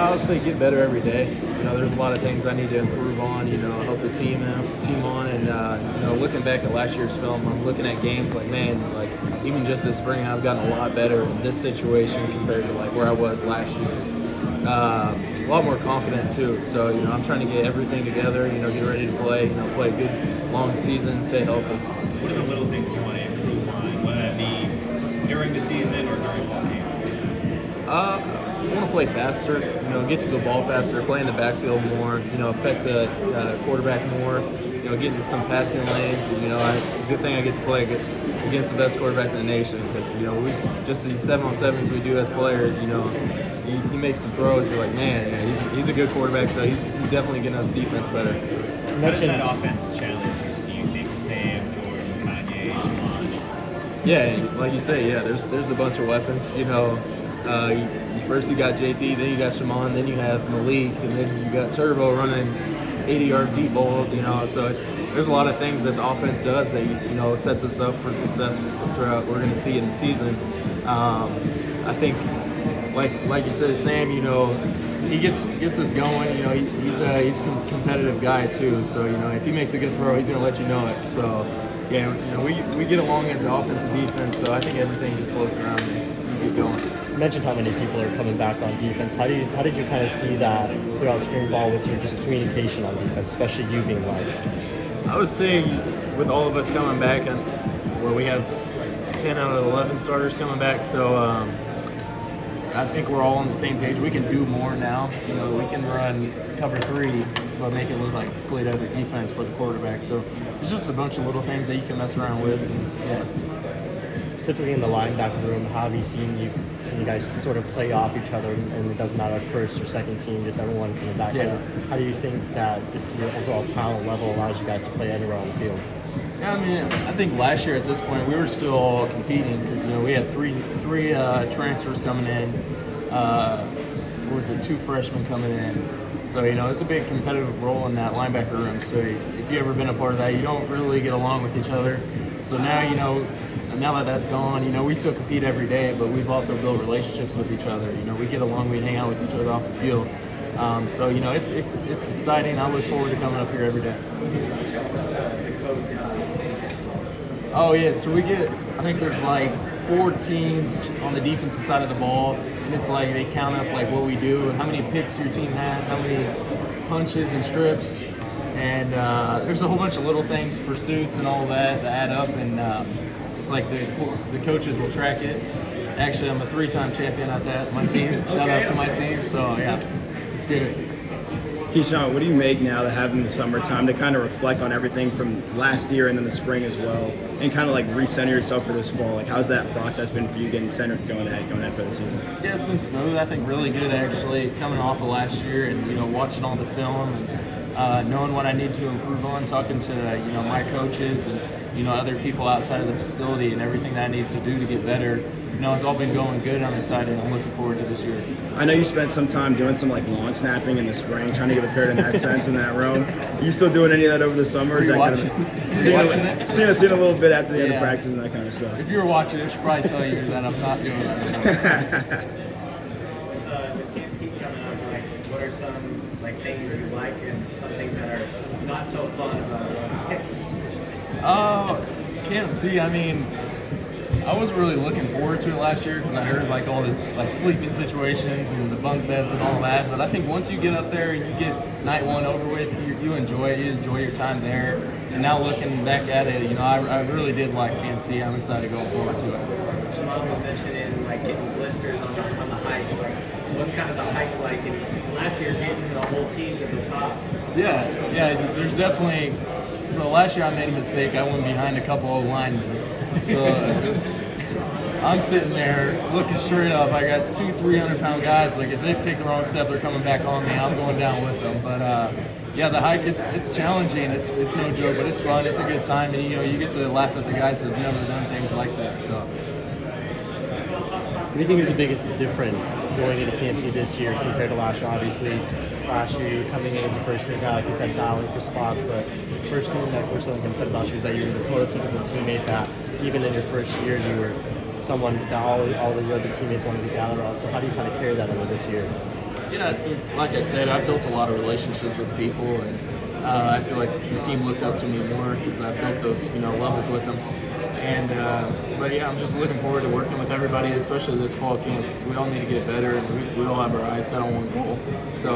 I would say get better every day. There's a lot of things I need to improve on. Help the team on, and looking back at last year's film, I'm looking at games like, man, like even just this spring, I've gotten a lot better in this situation compared to like where I was last year. A lot more confident too. So I'm trying to get everything together. Get ready to play. Play a good long season, stay healthy. What are the little things you want to improve on, whether it be during the season or during fall camp? I want to play faster, get to the ball faster, play in the backfield more, affect the quarterback more, get into some passing lanes. Good thing I get to play against the best quarterback in the nation because, we just these 7-on-7s we do as players, he makes some throws, you're like, man, he's a good quarterback, so he's definitely getting us defense better. How does that offense challenge you? Do you think Sam, Jordan, Kanye, Javon? Yeah, like you say, there's a bunch of weapons, First you got JT, then you got Shaman, then you have Malik, and then you got Turbo running 80-yard deep balls, So there's a lot of things that the offense does that sets us up for success throughout. We're going to see in the season. I think, like you said, Sam, he gets us going. He's a competitive guy too. So if he makes a good throw, he's going to let you know it. So yeah, we get along as an offense and defense. So I think everything just floats around and keep going. You mentioned how many people are coming back on defense. How did you kind of see that throughout spring ball with your just communication on defense, especially you being live? I would say with all of us coming back, and where we have 10 out of 11 starters coming back, so I think we're all on the same page. We can do more now. We can run cover 3, but make it look like complete other defense for the quarterback. So there's just a bunch of little things that you can mess around with. Specifically in the linebacker room, how have you seen you guys sort of play off each other, and it doesn't matter first or second team, just everyone coming back? Yeah. How do you think that just your overall talent level allows you guys to play anywhere on the field? Yeah, I think last year at this point we were still all competing because we had three transfers coming in. What was it? 2 freshmen coming in. So it's a big competitive role in that linebacker room. So if you've ever been a part of that, you don't really get along with each other. So now that that's gone, we still compete every day, but we've also built relationships with each other. We get along, we hang out with each other off the field. So it's exciting. I look forward to coming up here every day. Oh yeah, so I think there's like 4 teams on the defensive side of the ball, and it's like they count up like what we do, how many picks your team has, how many punches and strips, and there's a whole bunch of little things, pursuits and all that add up, and it's like the coaches will track it. Actually, I'm a 3-time champion at that, my team. Shout out to my team. So yeah, it's good. Keyshaun, what do you make now that having the summertime to kind of reflect on everything from last year and then the spring as well, and kind of like recenter yourself for this fall? Like, how's that process been for you getting centered going ahead for the season? Yeah, it's been smooth. I think really good actually, coming off of last year and watching all the film and knowing what I need to improve on, talking to my coaches and other people outside of the facility and everything that I need to do to get better. It's all been going good. I'm excited. I'm looking forward to this year. I know you spent some time doing some like lawn snapping in the spring, trying to get prepared in that sense in that realm. You still doing any of that over the summer? Are you watching? Seen a little bit after the end of practice and that kind of stuff. If you were watching, I should probably tell you that I'm not doing that. What are some things you like and some things that are not so fun about it? I wasn't really looking forward to it last year because I heard all this sleeping situations and the bunk beds and all that. But I think once you get up there and you get night 1 over with, you enjoy it. You enjoy your time there. And now looking back at it, I really did like KMC. I'm excited going forward to it. Shimon was mentioning getting blisters on the hike. What's kind of the hike like? And last year getting the whole team to the top. Yeah. There's definitely. So last year I made a mistake. I went behind a couple of linemen. So I'm sitting there looking straight up. I got 2 300-pound guys. If they take the wrong step, they're coming back on me. I'm going down with them. But the hike it's challenging. It's no joke, but it's fun. It's a good time, and you get to laugh at the guys that have never done things like that. So. What do you think is the biggest difference going into KMC this year compared to last year? Obviously, last year you're coming in as a first-year guy, like you said, battling for spots, but the first thing that Coach Ellington said about you is that you were the prototypical teammate that even in your first year you were someone that all the other teammates wanted to gather on. So how do you kind of carry that over this year? Yeah, I think, like I said, I've built a lot of relationships with people, and I feel like the team looks up to me more because I've built those, levels with them. And but yeah, I'm just looking forward to working with everybody, especially this fall camp, because we all need to get better, and we all have our eyes set on one goal. So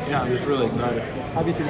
yeah, I'm just really excited. Obviously,